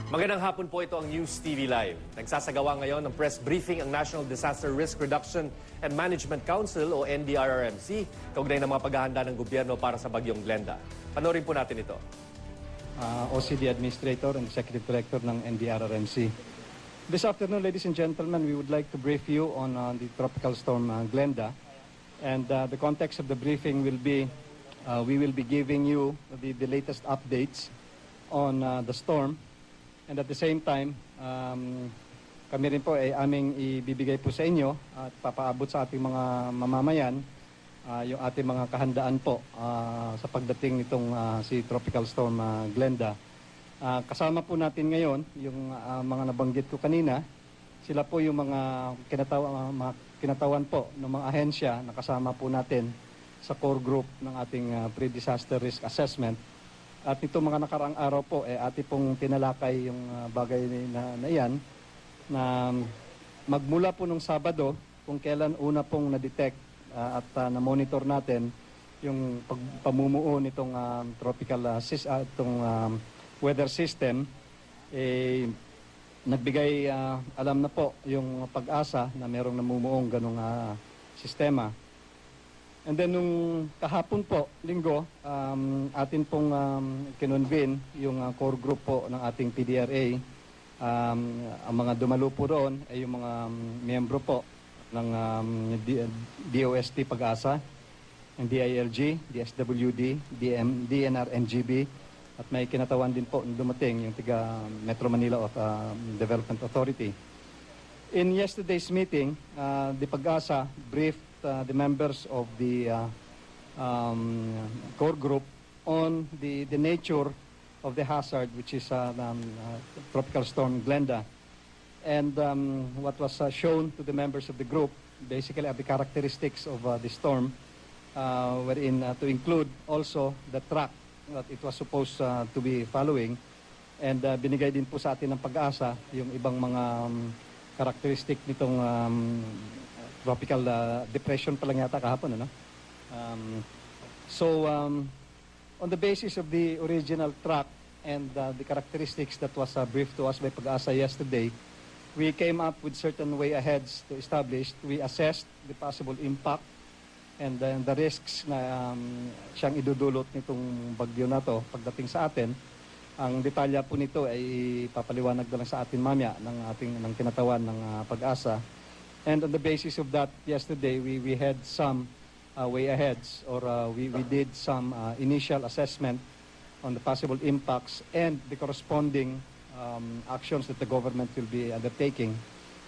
Magandang hapon po, ito ang News TV Live. Nagsasagawa ngayon ng press briefing ang National Disaster Risk Reduction and Management Council o NDRRMC kaugnay ng mga paghahanda ng gobyerno para sa bagyong Glenda. Panoorin po natin ito. OCD Administrator and Executive Director ng NDRRMC. This afternoon, ladies and gentlemen, we would like to brief you on the tropical storm Glenda. And the context of the briefing will be, we will be giving you the latest updates on the storm. And at the same time, kami rin po ay aming ibibigay po sa inyo at papaabot sa ating mga mamamayan yung ating mga kahandaan po sa pagdating nitong si Tropical Storm Glenda. Kasama po natin ngayon yung mga nabanggit ko kanina. Sila po yung mga kinatawan po ng mga ahensya na kasama po natin sa core group ng ating pre-disaster risk assessment. At ito mga nakaraang araw po, ati pong tinalakay yung bagay na yan na magmula po nung Sabado kung kailan una pong na-detect at na-monitor natin yung pamumuo nitong tropical weather system, nagbigay alam na po yung pag-asa na merong namumuong ganong sistema. And then nung kahapon po, linggo, atin pong kinonvene yung core group po ng ating PDRA. Ang mga dumalo po roon ay yung mga miyembro po ng DOST Pag-asa, ng DILG, DSWD, DNR-NGB, at may kinatawan din po dumating yung tiga Metro Manila Development Authority. In yesterday's meeting, the Pag-asa briefed the members of the core group on the nature of the hazard, which is Tropical Storm Glenda. And what was shown to the members of the group basically are the characteristics of the storm, wherein to include also the track that it was supposed to be following. And binigay din po sa atin ng Pag-asa yung ibang mga characteristic nitong tropical depression pa lang yata kahapon, ano? On the basis of the original track and the characteristics that was briefed to us by Pag-asa yesterday, we came up with certain way aheads to establish. We assessed the possible impact and the risks na siyang idudulot nitong bagyo na to pagdating sa atin. Ang detalya po nito ay papaliwanag na lang sa atin mamaya ng kinatawan ng Pag-asa. And on the basis of that, yesterday we had some way aheads, or we did some initial assessment on the possible impacts and the corresponding actions that the government will be undertaking,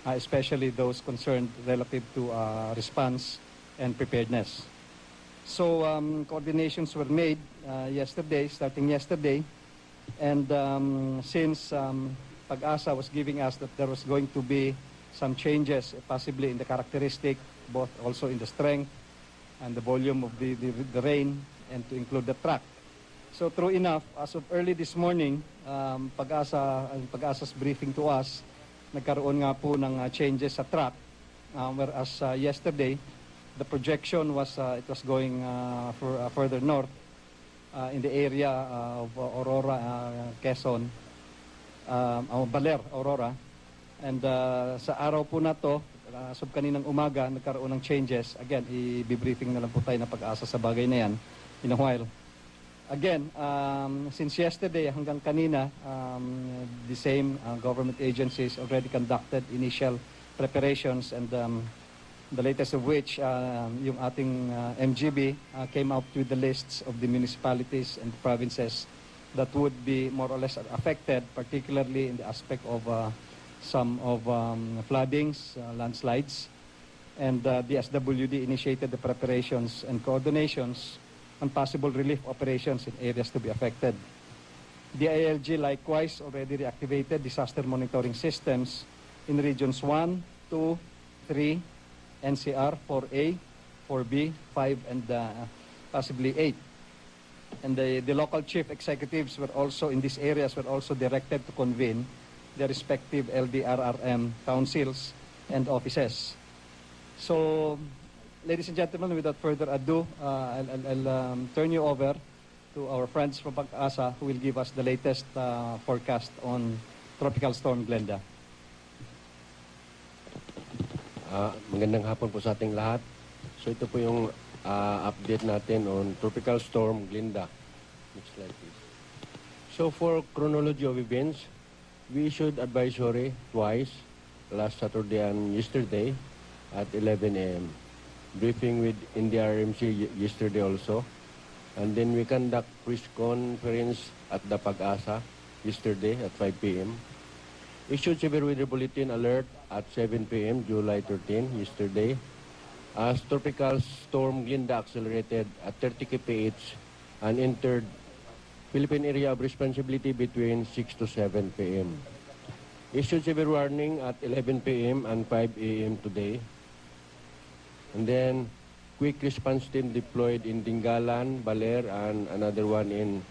especially those concerned relative to response and preparedness. So coordinations were made starting yesterday, and since Pag-asa was giving us that there was going to be some changes possibly in the characteristic, both also in the strength and the volume of the rain, and to include the track. So true enough, as of early this morning, Pag-asa's briefing to us, nagkaroon nga po ng changes sa track, whereas yesterday, the projection was it was going further north in the area of Aurora, Quezon, Baler, Aurora. And sa araw po na to, kaninang umaga, nagkaroon ng changes. Again, i-briefing na lang po tayo na Pag-asa sa bagay na yan in a while. Again, since yesterday hanggang kanina, the same government agencies already conducted initial preparations, and the latest of which, yung ating MGB came out with the lists of the municipalities and the provinces that would be more or less affected, particularly in the aspect of some of floodings, landslides, and the SWD initiated the preparations and coordinations on possible relief operations in areas to be affected. The ILG likewise already reactivated disaster monitoring systems in regions 1, 2, 3, NCR, 4A, 4B, 5, and possibly 8. And the local chief executives were also in these areas were also directed to convene the respective LDRRM councils and offices. So, ladies and gentlemen, without further ado, I'll turn you over to our friends from Pag-asa who will give us the latest forecast on Tropical Storm Glenda. Magandang hapon po sa ating lahat. So ito po yung update natin on Tropical Storm Glinda. Next slide please. So for chronology of events, we issued advisory twice, last Saturday and yesterday at 11 a.m. Briefing with NDRMC yesterday also. And then we conduct press conference at the Pag-asa yesterday at 5 p.m. Issued severe weather bulletin alert at 7 p.m. July 13 yesterday as Tropical Storm Glinda accelerated at 30 kph and entered Philippine area of responsibility between 6 to 7 p.m. Issued severe warning at 11 p.m. and 5 a.m. today. And then quick response team deployed in Dingalan, Baler, and another one in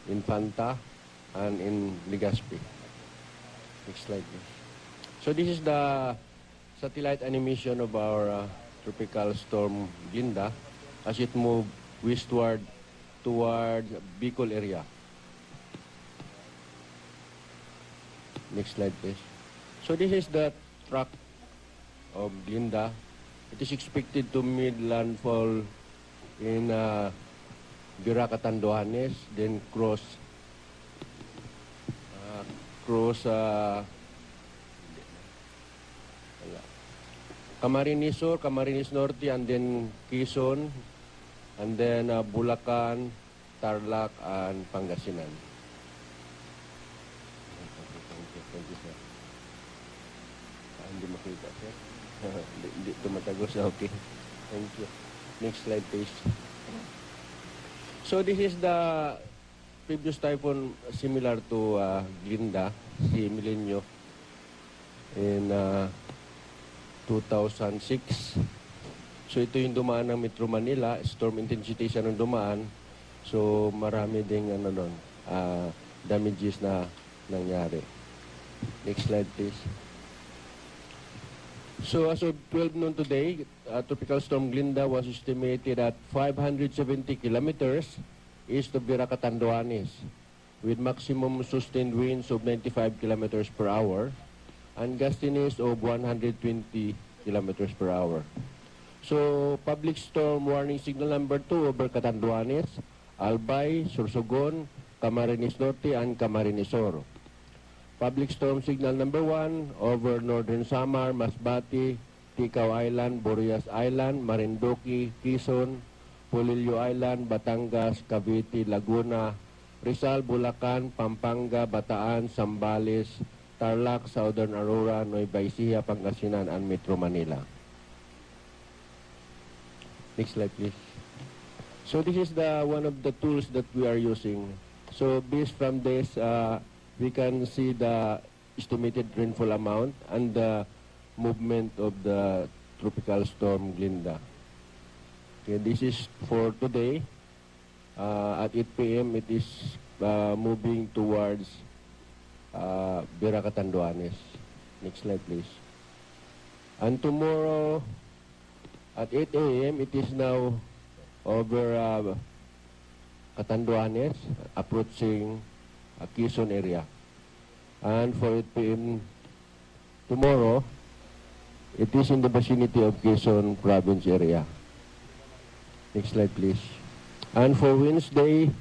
Infanta and in Legazpi. Next slide, please. So this is the satellite animation of our Tropical Storm Glinda as it moved westward toward Bicol area. Next slide, please. So this is the track of Glinda. It is expected to meet landfall in Viracatanduanes, then cross Camarines Sur, Camarines Norte, and then Quezon, and then Bulacan, Tarlac, and Pangasinan. Thank you, sir. Hindi makita, sir. Hindi tumatagos. Okay. Thank you. Next slide, please. So this is the previous typhoon similar to Glinda, si Milenio, in 2006. So ito yung dumaan ng Metro Manila, storm intensity siya ng dumaan. So marami ding damages na nangyari. Next slide please. So as of 12 noon today, Tropical Storm Glinda was estimated at 570 kilometers east of Viracatanduanes with maximum sustained winds of 95 kilometers per hour and gustiness of 120 kilometers per hour. So, public storm warning signal number 2 over Catanduanes, Albay, Sorsogon, Camarines Norte, and Camarines Sur. Public storm signal number 1 over Northern Samar, Masbate, Ticao Island, Borias Island, Marinduque, Quezon, Polillo Island, Batangas, Cavite, Laguna, Rizal, Bulacan, Pampanga, Bataan, Zambales, Tarlac, Southern Aurora, Nueva Ecija, Pangasinan, and Metro Manila. Next slide, please. So this is one of the tools that we are using. So based from this, we can see the estimated rainfall amount and the movement of the Tropical Storm Glinda. Okay, this is for today. At 8 p.m. it is moving towards Viracatanduanes. Next slide, please. And tomorrow at 8 a.m. it is now over Catanduanes, approaching Quezon area. And for 8 p.m. tomorrow, it is in the vicinity of Quezon province area. Next slide, please. And for Wednesday,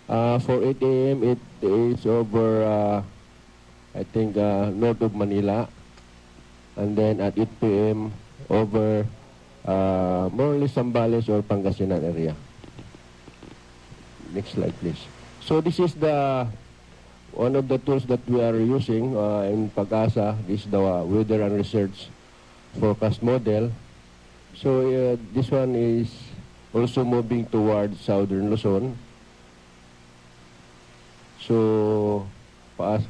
for 8 a.m., it is over, I think, north of Manila. And then at 8 p.m., over more or less Zambales or Pangasinan area. Next slide, please. So this is one of the tools that we are using in Pag-asa. This is the Weather and Research Forecast Model. So this one is also moving towards southern Luzon. So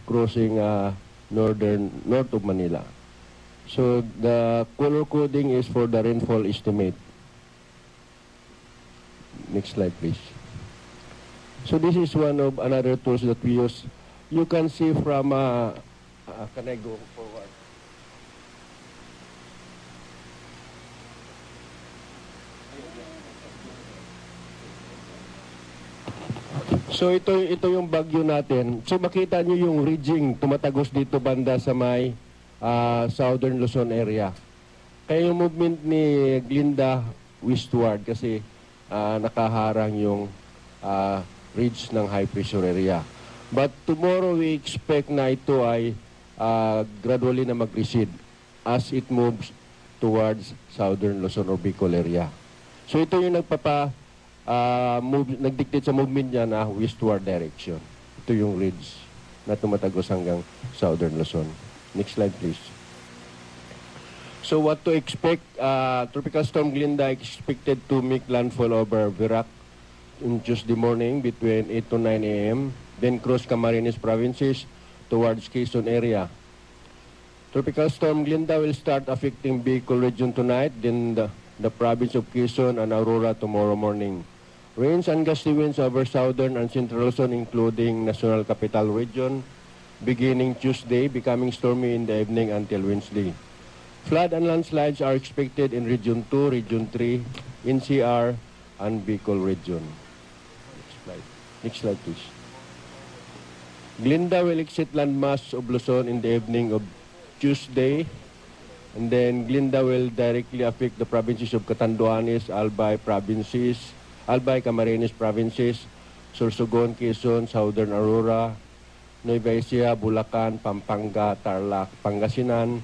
crossing north of Manila. So the color coding is for the rainfall estimate. Next slide, please. So this is one of another tools that we use. You can see from, can I go forward? So ito yung bagyo natin. So makita nyo yung ridging tumatagos dito banda sa may Southern Luzon area. Kaya yung movement ni Glinda westward kasi nakaharang yung ridge ng high pressure area. But tomorrow we expect na ito ay gradually na mag-recede as it moves towards Southern Luzon or Bicol area. So ito yung nagdictate sa movement niya na westward direction. Ito yung ridge na tumatagos hanggang Southern Luzon. Next slide please. So what to expect? Tropical Storm Glinda expected to make landfall over Virac on Tuesday morning between 8 to 9 a.m. Then cross Camarines provinces towards Quezon area. Tropical Storm Glinda will start affecting Bicol region tonight, then the province of Quezon and Aurora tomorrow morning. Rains and gusty winds over southern and central Luzon, including National Capital Region, beginning Tuesday, becoming stormy in the evening until Wednesday. Flood and landslides are expected in Region 2, Region 3, NCR, and Bicol region. Next slide, please. Glinda will exit landmass of Luzon in the evening of Tuesday, and then Glinda will directly affect the provinces of Catanduanes, Albay, Camarines provinces, Sorsogon, Quezon, Southern Aurora, Nueva Ecija, Bulacan, Pampanga, Tarlac, Pangasinan,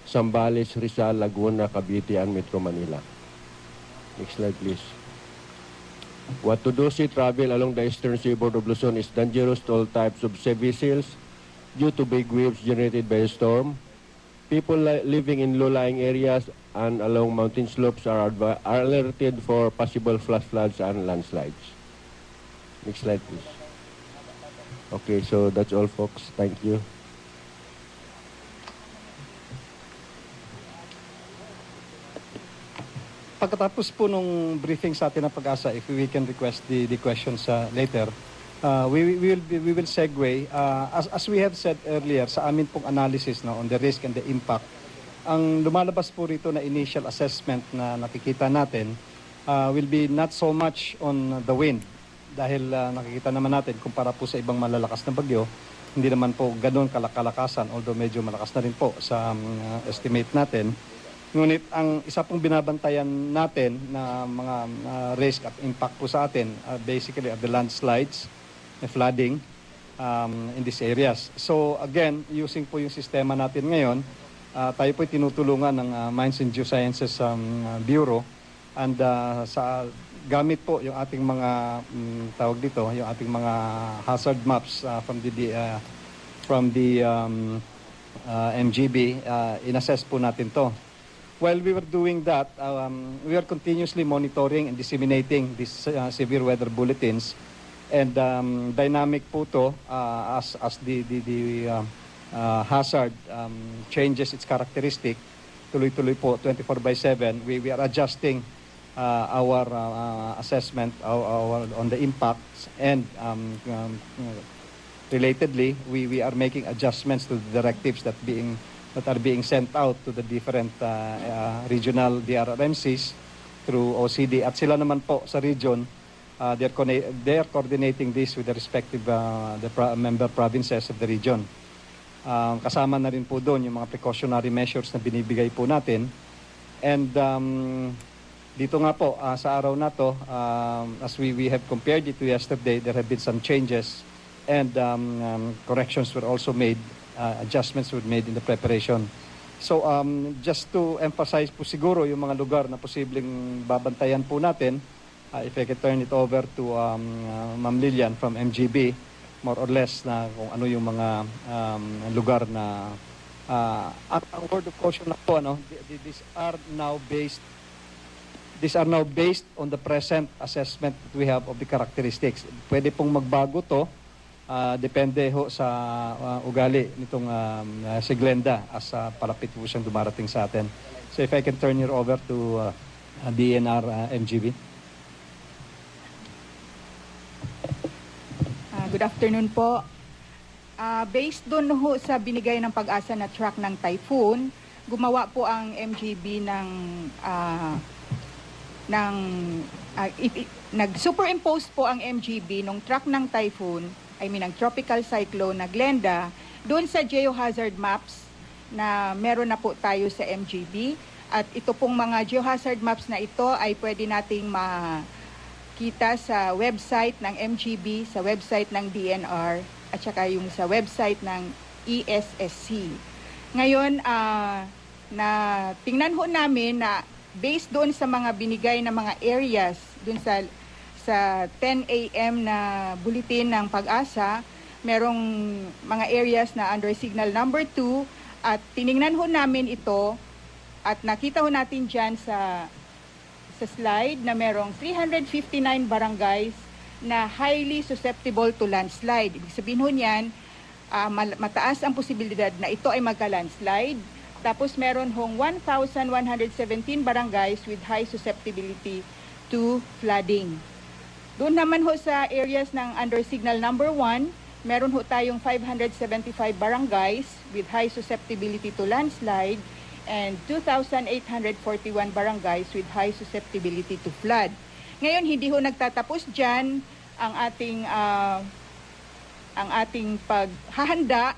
Zambales, Rizal, Laguna, Cavite, and Metro Manila. Next slide, please. What to do? Sea travel along the eastern seaboard of Luzon is dangerous to all types of sea vessels due to big waves generated by a storm. People living in low-lying areas and along mountain slopes are alerted for possible flash floods and landslides. Next slide, please. Okay, so that's all, folks. Thank you. Pagkatapos po nung briefing sa atin ng Pag-asa, if we can request the questions later, we will segue. As we have said earlier, sa amin pong analysis on the risk and the impact, ang lumalabas po rito na initial assessment na nakikita natin will be not so much on the wind. Dahil nakikita naman natin, kumpara po sa ibang malalakas na bagyo, hindi naman po ganun kalakasan, although medyo malakas na rin po sa estimate natin. Ngunit ang isa pong binabantayan natin na mga risk at impact po sa atin basically are the landslides, the flooding in these areas. So again, using po yung sistema natin ngayon, tayo po tinutulungan ng Mines and Geosciences Bureau and sa gamit po yung ating mga tawag dito, yung ating mga hazard maps from the MGB, inassess po natin to. While we were doing that, we are continuously monitoring and disseminating these severe weather bulletins. And dynamic po to as the hazard changes its characteristic. Tuloy-tuloy po, 24/7. We are adjusting our assessment on the impacts. And relatedly, we are making adjustments to the directives that are being sent out to the different regional DRRMCs through OCD. At sila naman po sa region, they are coordinating this with the respective member provinces of the region. Kasama na rin po doon yung mga precautionary measures na binibigay po natin. And dito nga po, sa araw na to, as we have compared it to yesterday, there have been some changes and corrections were also made. Adjustments were made in the preparation. So just to emphasize po siguro yung mga lugar na posibleng babantayan po natin, if I can turn it over to Ma'am Lilian from MGB, more or less na kung ano yung mga lugar na ang word of caution na po, these are now based on the present assessment that we have of the characteristics. Pwede pong magbago to. Depende ho sa ugali nitong si Glenda as palapit po siyang dumarating sa atin. So if I can turn you over to DNR MGB. Good afternoon po. Based doon ho sa binigay ng Pag-asa na track ng typhoon, gumawa po ang MGB nag-superimpose po ang MGB nung track ng typhoon, ng tropical cyclone na Glenda, doon sa geohazard maps na meron na po tayo sa MGB. At ito pong mga geohazard maps na ito ay pwede nating makita sa website ng MGB, sa website ng DNR, at saka yung sa website ng ESSC. Ngayon, na tingnan ho namin na based doon sa mga binigay na mga areas, doon sa 10 a.m. na bulletin ng Pag-asa, merong mga areas na under signal number 2 at tiningnan ho namin ito at nakita ho natin dyan sa slide na merong 359 barangays na highly susceptible to landslide. Ibig sabihin ho niyan, mataas ang posibilidad na ito ay magka-landslide. Tapos meron hong 1,117 barangays with high susceptibility to flooding. Doon naman ho sa areas ng under signal number 1, meron ho tayong 575 barangays with high susceptibility to landslide and 2,841 barangays with high susceptibility to flood. Ngayon, hindi ho nagtatapos dyan ang ating paghahanda.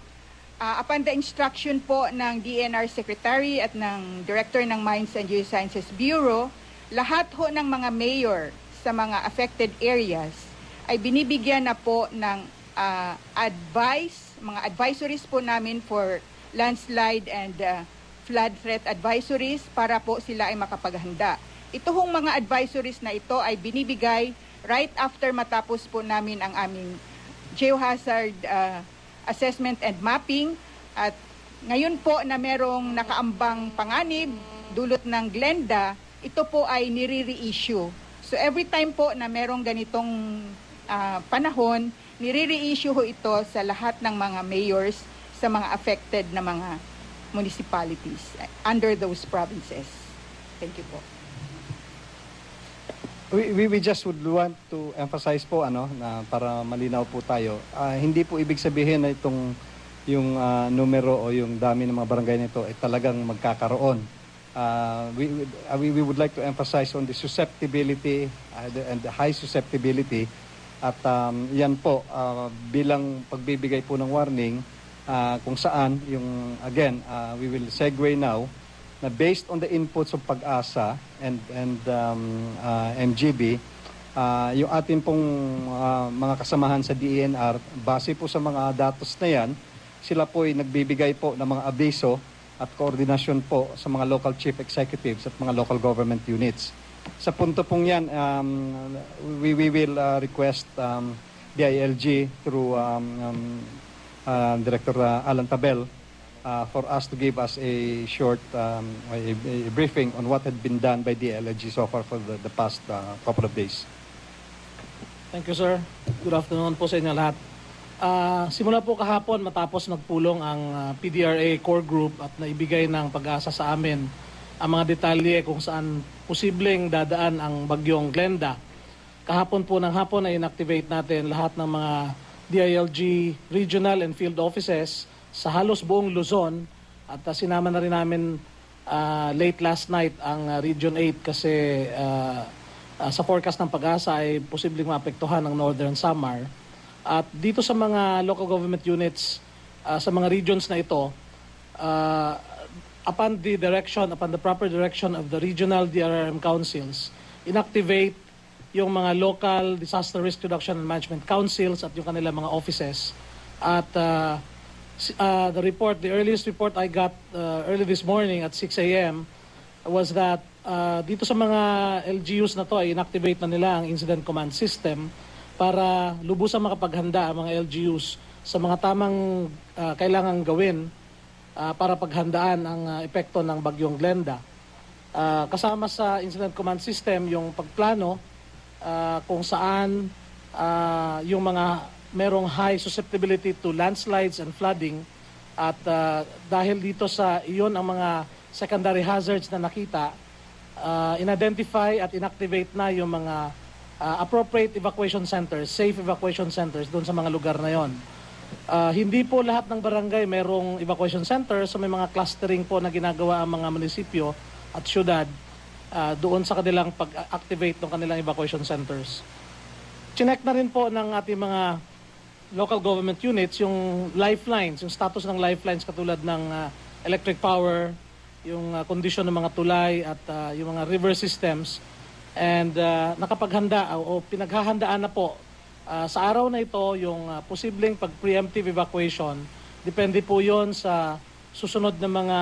Upon the instruction po ng DNR Secretary at ng Director ng Mines and Geosciences Bureau, lahat ho ng mga mayor sa mga affected areas ay binibigyan na po ng mga advisories po namin for landslide and flood threat advisories para po sila ay makapaghanda. Ito hong mga advisories na ito ay binibigay right after matapos po namin ang aming geohazard assessment and mapping, at ngayon po na merong nakaambang panganib dulot ng Glenda, ito po ay nire-reissue. So every time po na merong ganitong panahon, nire-reissue ho ito sa lahat ng mga mayors sa mga affected na mga municipalities under those provinces. Thank you po. We just would want to emphasize po na para malinaw po tayo. Hindi po ibig sabihin na yung numero o yung dami ng mga barangay nito ay talagang magkakaroon. We would like to emphasize on the susceptibility and the high susceptibility at yan po bilang pagbibigay po ng warning kung saan yung we will segue now na based on the inputs of Pag-asa and MGB, yung atin pong mga kasamahan sa DENR, base po sa mga datos na yan, sila po ay nagbibigay po ng mga abiso at koordinasyon po sa mga local chief executives at mga local government units. Sa punto pong yan, we will request DILG through Director Alan Tabel for us to give us a short a briefing on what had been done by DILG so far for the past couple of days. Thank you, sir. Good afternoon po sa inyo lahat. Simula po kahapon matapos nagpulong ang PDRA core group at naibigay ng Pag-asa sa amin ang mga detalye kung saan posibleng dadaan ang bagyong Glenda. Kahapon po ng hapon ay inactivate natin lahat ng mga DILG regional and field offices sa halos buong Luzon at sinama na rin namin late last night ang Region 8 kasi sa forecast ng Pag-asa ay posibleng maapektuhan ng Northern Samar. At dito sa mga local government units sa mga regions na ito, upon the proper direction of the regional DRRM councils, inactivate yung mga local disaster risk reduction and management councils at yung kanilang mga offices. At the earliest report I got early this morning at 6 a.m. was that dito sa mga LGUs na to ay inactivate na nila ang incident command system para lubusang makapaghanda ang mga LGUs sa mga tamang kailangang gawin para paghandaan ang epekto ng bagyong Glenda. Kasama sa incident command system yung pagplano kung saan yung mga merong high susceptibility to landslides and flooding at dahil dito sa iyon ang mga secondary hazards na nakita, in-identify at inactivate na yung mga appropriate evacuation centers, safe evacuation centers doon sa mga lugar na yon. Hindi po lahat ng barangay merong evacuation center, so may mga clustering po na ginagawa ang mga munisipyo at syudad doon sa kanilang pag-activate ng kanilang evacuation centers. Chinek na rin po ng ating mga local government units yung lifelines, yung status ng lifelines katulad ng electric power, yung kondisyon ng mga tulay at yung mga river systems. And nakapaghanda o pinaghahandaan na po sa araw na ito yung posibleng pag-preemptive evacuation. Depende po yon sa susunod na mga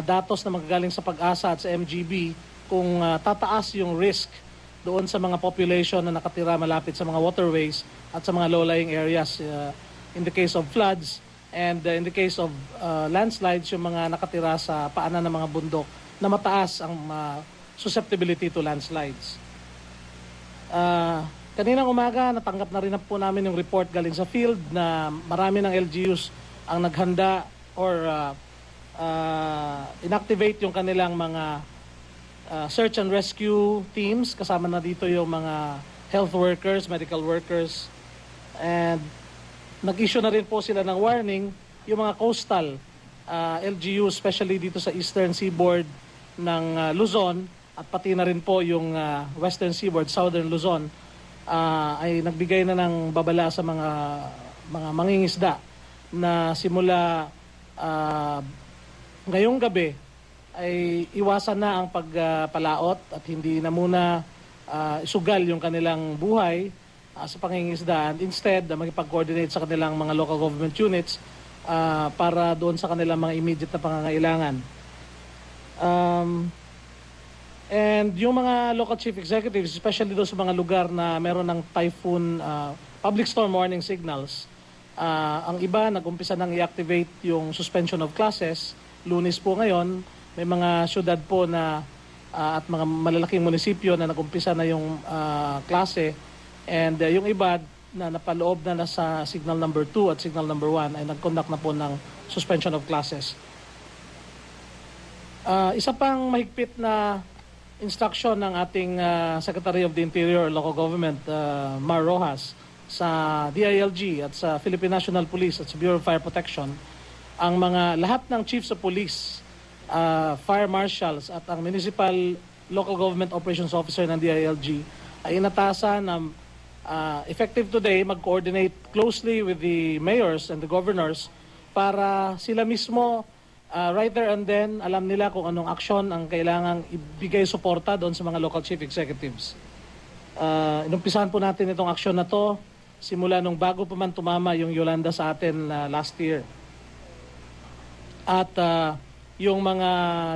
datos na magagaling sa Pag-asa at sa MGB kung tataas yung risk doon sa mga population na nakatira malapit sa mga waterways at sa mga low-lying areas in the case of floods and in the case of landslides, yung mga nakatira sa paanan ng mga bundok na mataas ang susceptibility to landslides. Kaninang umaga, natanggap na rin po namin yung report galing sa field na marami ng LGUs ang naghanda or inactivate yung kanilang mga search and rescue teams. Kasama na dito yung mga health workers, medical workers, and nag-issue na rin po sila ng warning yung mga coastal LGU, especially dito sa eastern seaboard ng Luzon at pati na rin po yung western seaboard, southern Luzon, ay nagbigay na ng babala sa mga mangingisda na simula ngayong gabi ay iwasan na ang pagpalaot at hindi na muna isugal yung kanilang buhay sa pangingisdaan. Instead, makipag-coordinate sa kanilang mga local government units para doon sa kanilang mga immediate na pangangailangan. And yung mga local chief executives, especially doon sa mga lugar na meron ng typhoon public storm warning signals, ang iba nag-umpisa nang i-activate yung suspension of classes. Lunes po ngayon, may mga syudad po na at mga malalaking munisipyo na nag-umpisa na yung klase, and yung iba na napaloob na sa signal number 2 at signal number 1 ay nag-conduct na po ng suspension of classes. Isa pang mahigpit na instruction ng ating Secretary of the Interior Local Government, Mar Rojas, sa DILG at sa Philippine National Police at sa Bureau of Fire Protection, ang mga lahat ng chiefs of police, fire marshals at ang municipal local government operations officer ng DILG ay inatasan na effective today mag-coordinate closely with the mayors and the governors para sila mismo right there and then alam nila kung anong aksyon ang kailangang ibigay suporta doon sa mga local chief executives. Inumpisahan po natin itong aksyon na to simula nung bago pa man tumama yung Yolanda sa atin last year. At yung mga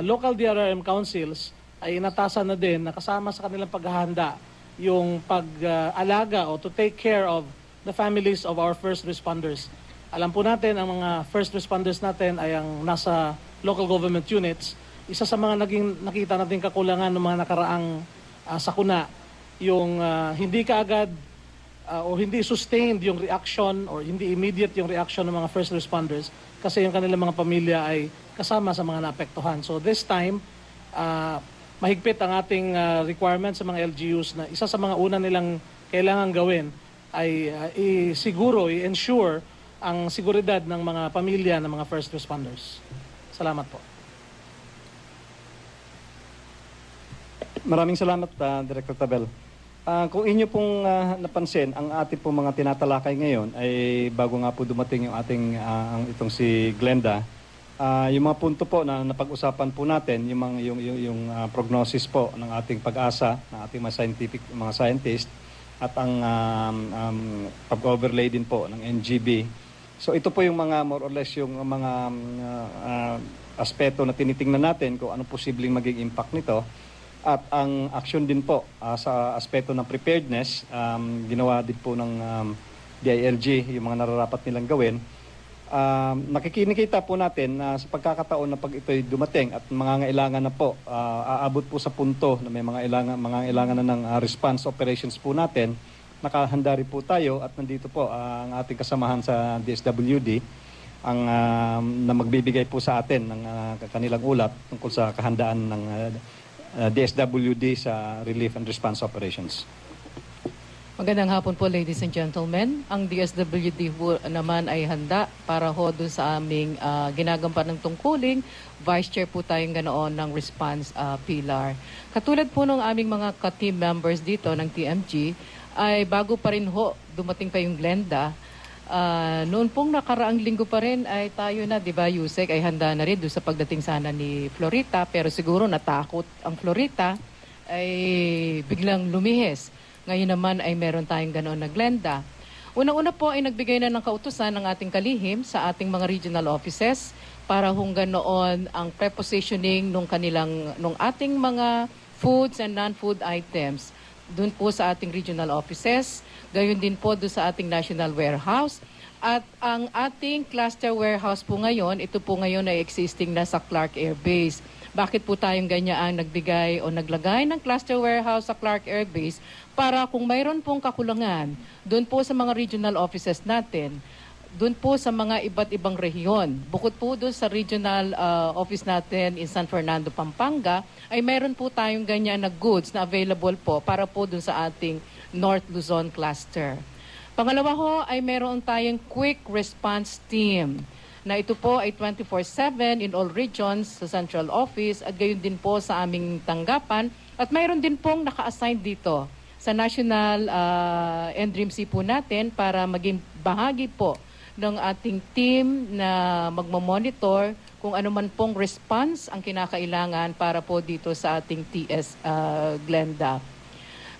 local DRRM councils ay inatasan na din na kasama sa kanilang paghahanda yung pag-alaga o to take care of the families of our first responders. Alam po natin, ang mga first responders natin ay ang nasa local government units. Isa sa mga nakita natin kakulangan ng mga nakaraang sakuna, yung hindi kaagad o hindi sustained yung reaction or hindi immediate yung reaction ng mga first responders kasi yung kanilang mga pamilya ay kasama sa mga naapektuhan. So this time, mahigpit ang ating requirement sa mga LGUs na isa sa mga una nilang kailangan gawin ay i-ensure ang seguridad ng mga pamilya ng mga first responders. Salamat po. Maraming salamat, Director Tabel. Kung inyo pong napansin, ang ating pong mga tinatalakay ngayon ay bago nga po dumating yung ating itong si Glenda, yung mga punto po na napag-usapan po natin, yung prognosis po ng ating Pag-asa, ng ating mga scientist, at ang pag-overlay din po ng NGB. So ito po yung mga more or less yung mga aspeto na tinitingnan natin kung ano posibleng maging impact nito. At ang action din po sa aspeto ng preparedness, ginawa din po ng DILG yung mga nararapat nilang gawin. Nakikinikita po natin na sa pagkakataon na pag ito'y dumating at mangangailangan na po, aabot po sa punto na may mga ilangan na ng response operations po natin, nakahanda rin po tayo at nandito po ang ating kasamahan sa DSWD na magbibigay po sa atin ng kanilang ulat tungkol sa kahandaan ng DSWD sa relief and response operations. Magandang hapon po, ladies and gentlemen. Ang DSWD po naman ay handa para ho doon sa aming ginagampan ng tungkuling. Vice Chair po tayong ganoon ng response pillar. Katulad po ng aming mga ka-team members dito ng TMG, ay bago pa rin ho dumating pa yung Glenda, noon pong nakaraang linggo pa rin ay tayo na, di ba, Yusek, ay handa na rin doon sa pagdating sana ni Florita, pero siguro natakot ang Florita ay biglang lumihis. Ngayon naman ay meron tayong ganoon na Glenda. Unang-una po ay nagbigay na ng kautusan ng ating kalihim sa ating mga regional offices para hong ganoon ang prepositioning nung ating mga foods and non-food items doon po sa ating regional offices, gayon din po doon sa ating national warehouse. At ang ating cluster warehouse po ngayon, ito po ngayon ay existing na sa Clark Air Base. Bakit po tayong ganyan nagbigay o naglagay ng cluster warehouse sa Clark Air Base? Para kung mayroon pong kakulangan doon po sa mga regional offices natin, doon po sa mga iba't ibang rehiyon, bukod po doon sa regional office natin in San Fernando, Pampanga, ay mayroon po tayong ganyan na goods na available po para po doon sa ating North Luzon cluster. Pangalawa ho ay mayroon tayong quick response team na ito po ay 24/7 in all regions sa central office at gayon din po sa aming tanggapan. At mayroon din pong naka-assign dito sa National NDRIMC po natin para maging bahagi po ng ating team na magmamonitor kung ano man pong response ang kinakailangan para po dito sa ating TS Glenda.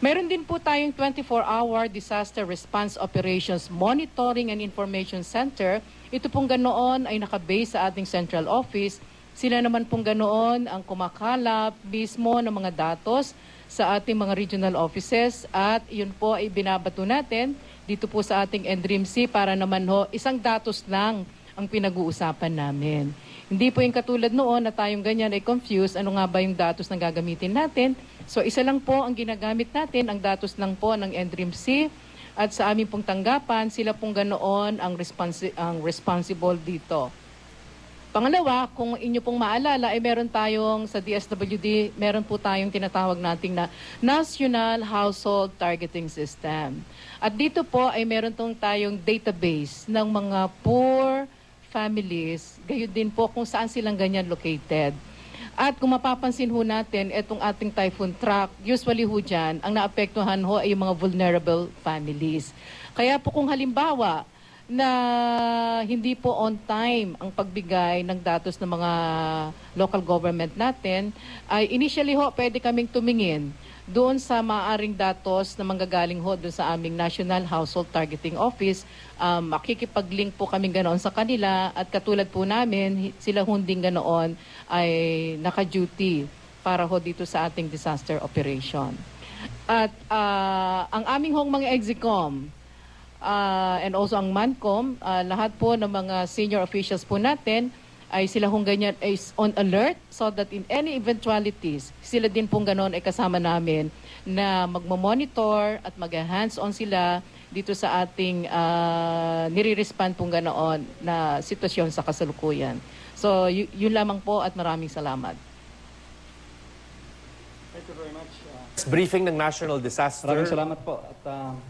Meron din po tayong 24-hour Disaster Response Operations Monitoring and Information Center. Ito pong ganoon ay nakabase sa ating central office. Sila naman pong ganoon ang kumakalap mismo ng mga datos sa ating mga regional offices at yun po ay binabato natin dito po sa ating NDRIMC para naman ho isang datos lang ang pinag-uusapan namin. Hindi po yung katulad noon na tayong ganyan ay confused ano nga ba yung datos na gagamitin natin. So isa lang po ang ginagamit natin, ang datos lang po ng NDRIMC at sa aming pong tanggapan, sila pong ganoon ang responsible dito. Pangalawa, kung inyo pong maalala, ay meron tayong sa DSWD, meron po tayong tinatawag nating na National Household Targeting System. At dito po ay meron tayong database ng mga poor families, gayon din po kung saan silang ganyan located. At kung mapapansin ho natin, itong ating typhoon track, usually ho dyan, ang naapektuhan ho ay yung mga vulnerable families. Kaya po kung halimbawa, na hindi po on time ang pagbigay ng datos ng mga local government natin, ay initially ho, pwede kaming tumingin doon sa maaaring datos na manggagaling ho doon sa aming National Household Targeting Office. Makikipag-link po kaming ganoon sa kanila at katulad po namin, sila hunding ganoon ay naka-duty para ho dito sa ating disaster operation. At ang aming hong mga exicom, and also ang MANCOM, lahat po ng mga senior officials po natin ay sila hong ganyan is on alert so that in any eventualities, sila din pong ganon ay kasama namin na magmamonitor at mag-hands-on sila dito sa ating nire-respond pong ganoon na sitwasyon sa kasalukuyan. So yun lamang po at maraming salamat. Thank you very much. Briefing ng National Disaster Maraming salamat po. At,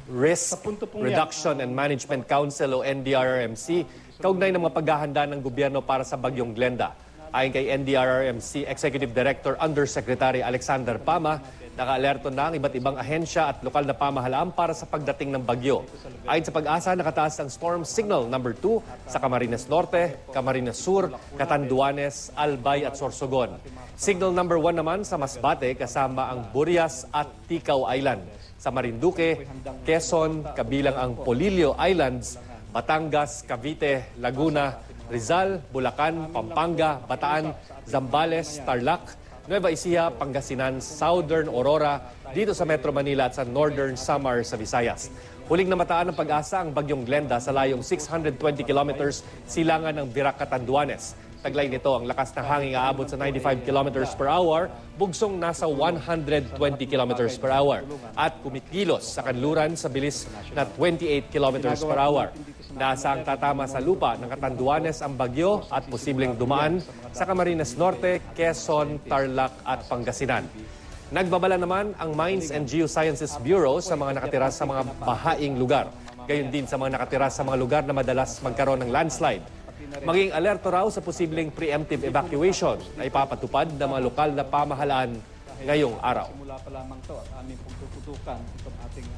Risk sa punto pong Reduction and Management Council o NDRRMC, kaugnay ng mga paghahanda ng gobyerno para sa bagyong Glenda. Ayon kay NDRRMC Executive Director Undersecretary Alexander Pama, naka-alerto na ang iba't ibang ahensya at lokal na pamahalaan para sa pagdating ng bagyo. Ayon sa Pag-asa, nakataas ang Storm Signal number 2 sa Camarines Norte, Camarines Sur, Catanduanes, Albay at Sorsogon. Signal number 1 naman sa Masbate kasama ang Burias at Ticao Island. Sa Marinduque, Quezon, kabilang ang Polillo Islands, Batangas, Cavite, Laguna, Rizal, Bulacan, Pampanga, Bataan, Zambales, Tarlac, Nueva Ecija, Pangasinan, Southern Aurora, dito sa Metro Manila at sa Northern Samar sa Visayas. Huling namataan ng Pag-asa ang bagyong Glenda sa layong 620 kilometers silangan ng Virac, Catanduanes. Taglay nito ang lakas ng hangin aabot sa 95 kilometers per hour, bugsong nasa 120 kilometers per hour at kumikilos sa kanluran sa bilis na 28 kilometers per hour. Nasaang tatama sa lupa ng Catanduanes ang bagyo at posibleng dumaan sa Camarines Norte, Quezon, Tarlac at Pangasinan. Nagbabala naman ang Mines and Geosciences Bureau sa mga nakatira sa mga bahaing lugar. Gayon din sa mga nakatira sa mga lugar na madalas magkaroon ng landslide. Maging alerto raw sa posibleng preemptive evacuation na ipapatupad ng mga lokal na pamahalaan ngayong araw. Simula pa lamang to at aming pong tututukan itong ating